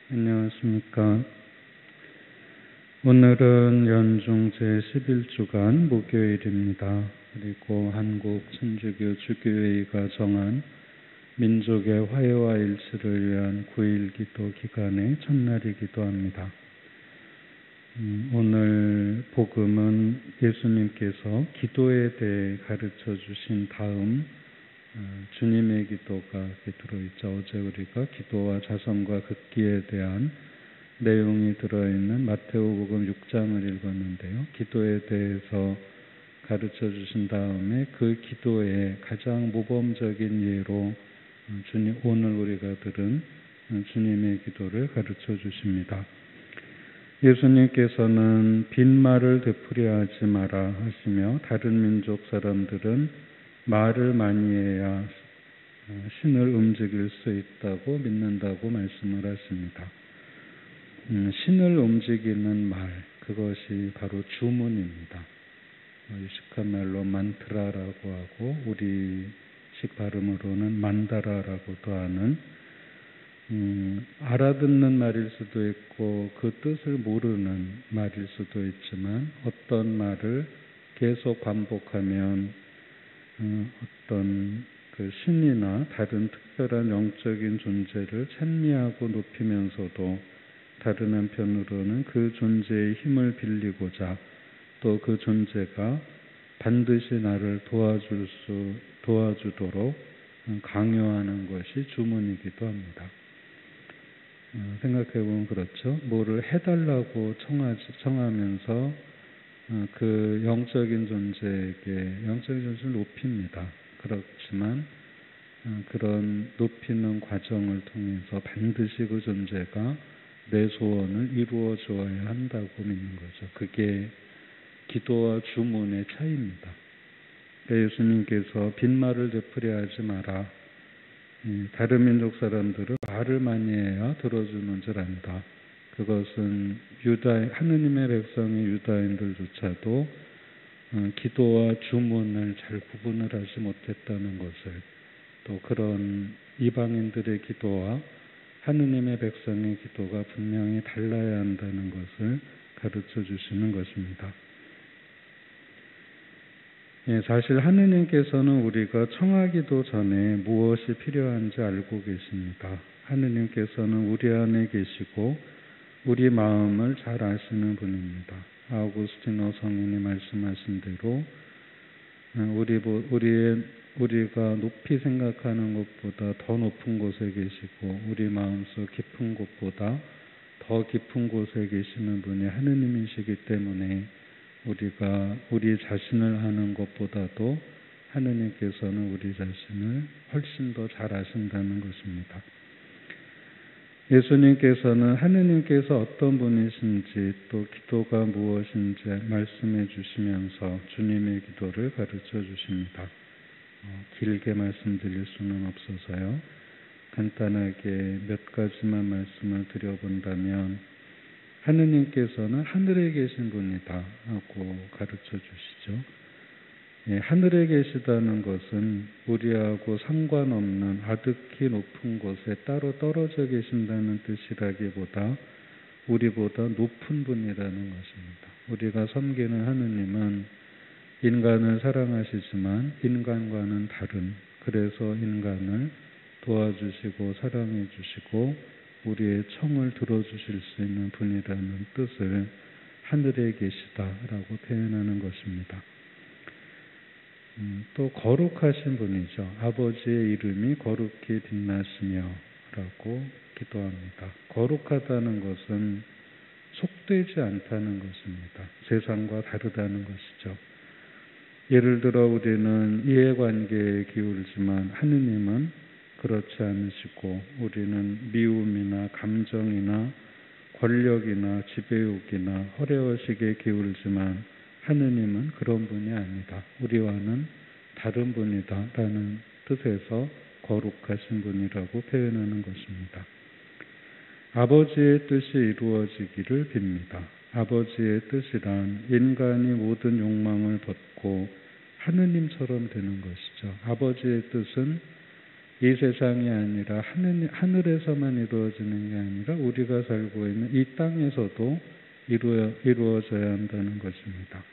안녕하십니까. 오늘은 연중 제11주간 목요일입니다. 그리고 한국 천주교 주교회의가 정한 민족의 화해와 일치를 위한 9일 기도 기간의 첫날이기도 합니다. 오늘 복음은 예수님께서 기도에 대해 가르쳐 주신 다음 주님의 기도가 들어있죠. 어제 우리가 기도와 자성과 극기에 대한 내용이 들어있는 마태복음 6장을 읽었는데요. 기도에 대해서 가르쳐 주신 다음에 그 기도의 가장 모범적인 예로 오늘 우리가 들은 주님의 기도를 가르쳐 주십니다. 예수님께서는 빈말을 되풀이하지 마라 하시며 다른 민족 사람들은 말을 많이 해야 신을 움직일 수 있다고 믿는다고 말씀을 하십니다. 신을 움직이는 말, 그것이 바로 주문입니다. 유식한 말로 만트라라고 하고 우리식 발음으로는 만다라라고도 하는 알아듣는 말일 수도 있고 그 뜻을 모르는 말일 수도 있지만 어떤 말을 계속 반복하면 어떤 그 신이나 다른 특별한 영적인 존재를 찬미하고 높이면서도 다른 한편으로는 그 존재의 힘을 빌리고자 또 그 존재가 반드시 나를 도와주도록 강요하는 것이 주문이기도 합니다. 생각해보면 그렇죠. 뭐를 해달라고 청하면서 그 영적인 존재를 높입니다. 그렇지만 그런 높이는 과정을 통해서 반드시 그 존재가 내 소원을 이루어 주어야 한다고 믿는 거죠. 그게 기도와 주문의 차이입니다. 예수님께서 빈말을 되풀이하지 마라. 다른 민족 사람들은 말을 많이 해야 들어주는 줄 안다. 그것은 하느님의 백성의 유다인들조차도 기도와 주문을 잘 구분을 하지 못했다는 것을, 또 그런 이방인들의 기도와 하느님의 백성의 기도가 분명히 달라야 한다는 것을 가르쳐 주시는 것입니다. 사실 하느님께서는 우리가 청하기도 전에 무엇이 필요한지 알고 계십니다. 하느님께서는 우리 안에 계시고 우리 마음을 잘 아시는 분입니다. 아우구스티노 성인이 말씀하신 대로 우리가 높이 생각하는 것보다 더 높은 곳에 계시고 우리 마음속 깊은 곳보다 더 깊은 곳에 계시는 분이 하느님이시기 때문에 우리가 우리 자신을 아는 것보다도 하느님께서는 우리 자신을 훨씬 더 잘 아신다는 것입니다. 예수님께서는 하느님께서 어떤 분이신지 또 기도가 무엇인지 말씀해 주시면서 주님의 기도를 가르쳐 주십니다. 길게 말씀드릴 수는 없어서요. 간단하게 몇 가지만 말씀을 드려본다면 하느님께서는 하늘에 계신 분이다 하고 가르쳐 주시죠. 하늘에 계시다는 것은 우리하고 상관없는 아득히 높은 곳에 따로 떨어져 계신다는 뜻이라기보다 우리보다 높은 분이라는 것입니다. 우리가 섬기는 하느님은 인간을 사랑하시지만 인간과는 다른, 그래서 인간을 도와주시고 사랑해 주시고 우리의 청을 들어주실 수 있는 분이라는 뜻을 하늘에 계시다라고 표현하는 것입니다. 또 거룩하신 분이죠. 아버지의 이름이 거룩히 빛나시며 라고 기도합니다. 거룩하다는 것은 속되지 않다는 것입니다. 세상과 다르다는 것이죠. 예를 들어 우리는 이해관계에 기울지만 하느님은 그렇지 않으시고 우리는 미움이나 감정이나 권력이나 지배욕이나 허례허식에 기울지만 하느님은 그런 분이 아니다. 우리와는 다른 분이다 라는 뜻에서 거룩하신 분이라고 표현하는 것입니다. 아버지의 뜻이 이루어지기를 빕니다. 아버지의 뜻이란 인간이 모든 욕망을 벗고 하느님처럼 되는 것이죠. 아버지의 뜻은 이 세상이 아니라 하늘에서만 이루어지는 게 아니라 우리가 살고 있는 이 땅에서도 이루어져야 한다는 것입니다.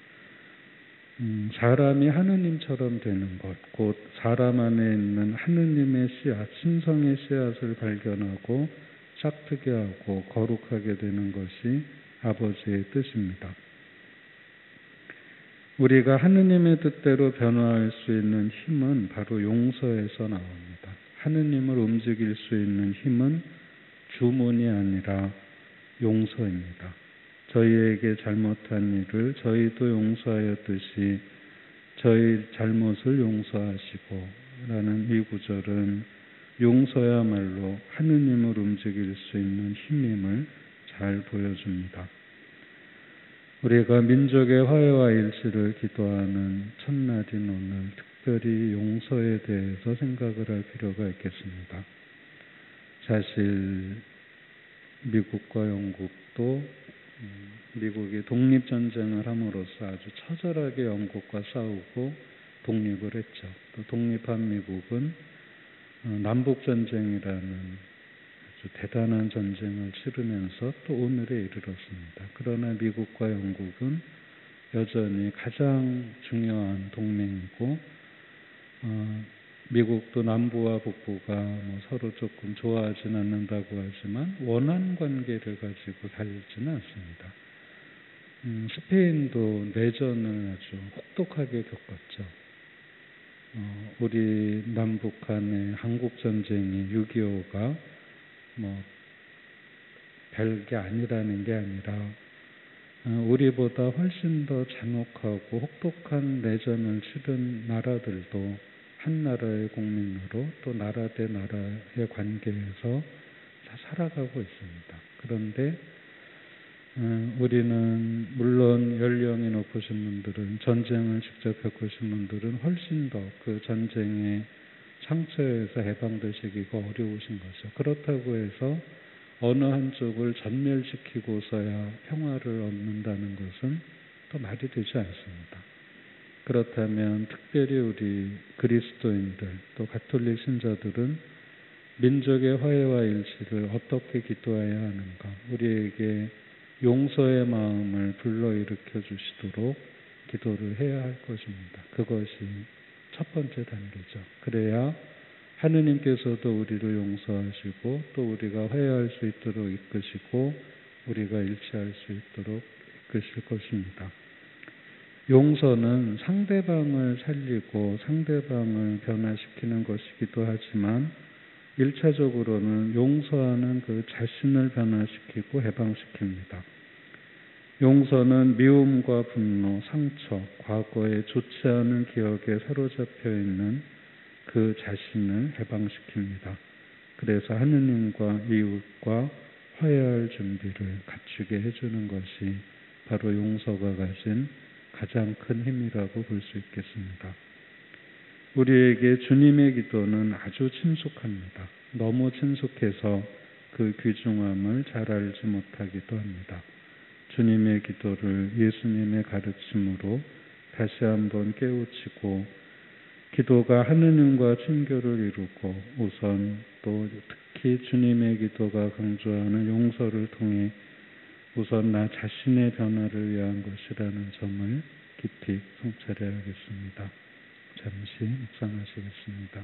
사람이 하느님처럼 되는 것, 곧 사람 안에 있는 하느님의 씨앗, 신성의 씨앗을 발견하고 싹트게 하고 거룩하게 되는 것이 아버지의 뜻입니다. 우리가 하느님의 뜻대로 변화할 수 있는 힘은 바로 용서에서 나옵니다. 하느님을 움직일 수 있는 힘은 주문이 아니라 용서입니다. 저희에게 잘못한 일을 저희도 용서하였듯이 저희 잘못을 용서하시고 라는 이 구절은 용서야말로 하느님을 움직일 수 있는 힘임을 잘 보여줍니다. 우리가 민족의 화해와 일치를 기도하는 첫날인 오늘 특별히 용서에 대해서 생각을 할 필요가 있겠습니다. 사실 미국과 영국도 미국이 독립전쟁을 함으로써 아주 처절하게 영국과 싸우고 독립을 했죠. 또 독립한 미국은 남북전쟁이라는 아주 대단한 전쟁을 치르면서 또 오늘에 이르렀습니다. 그러나 미국과 영국은 여전히 가장 중요한 동맹이고 미국도 남부와 북부가 서로 조금 좋아하진 않는다고 하지만 원한 관계를 가지고 살지는 않습니다. 스페인도 내전을 아주 혹독하게 겪었죠. 우리 남북 간의 한국전쟁이 6.25가 별게 아니라는 게 아니라 우리보다 훨씬 더 잔혹하고 혹독한 내전을 치른 나라들도 한 나라의 국민으로 또 나라 대 나라의 관계에서 다 살아가고 있습니다. 그런데 우리는 물론 연령이 높으신 분들은 전쟁을 직접 겪으신 분들은 훨씬 더 그 전쟁의 상처에서 해방되시기가 어려우신 거죠. 그렇다고 해서 어느 한쪽을 전멸시키고서야 평화를 얻는다는 것은 또 말이 되지 않습니다. 그렇다면 특별히 우리 그리스도인들 또 가톨릭 신자들은 민족의 화해와 일치를 어떻게 기도해야 하는가, 우리에게 용서의 마음을 불러일으켜 주시도록 기도를 해야 할 것입니다. 그것이 첫 번째 단계죠. 그래야 하느님께서도 우리를 용서하시고 또 우리가 화해할 수 있도록 이끄시고 우리가 일치할 수 있도록 이끄실 것입니다. 용서는 상대방을 살리고 상대방을 변화시키는 것이기도 하지만 1차적으로는 용서하는 그 자신을 변화시키고 해방시킵니다. 용서는 미움과 분노, 상처, 과거의 좋지 않은 기억에 사로잡혀 있는 그 자신을 해방시킵니다. 그래서 하느님과 이웃과 화해할 준비를 갖추게 해주는 것이 바로 용서가 가진 가장 큰 힘이라고 볼 수 있겠습니다. 우리에게 주님의 기도는 아주 친숙합니다. 너무 친숙해서 그 귀중함을 잘 알지 못하기도 합니다. 주님의 기도를 예수님의 가르침으로 다시 한번 깨우치고 기도가 하느님과 친교를 이루고 우선 또 특히 주님의 기도가 강조하는 용서를 통해 우선 나 자신의 변화를 위한 것이라는 점을 깊이 성찰해야겠습니다. 잠시 묵상하시겠습니다.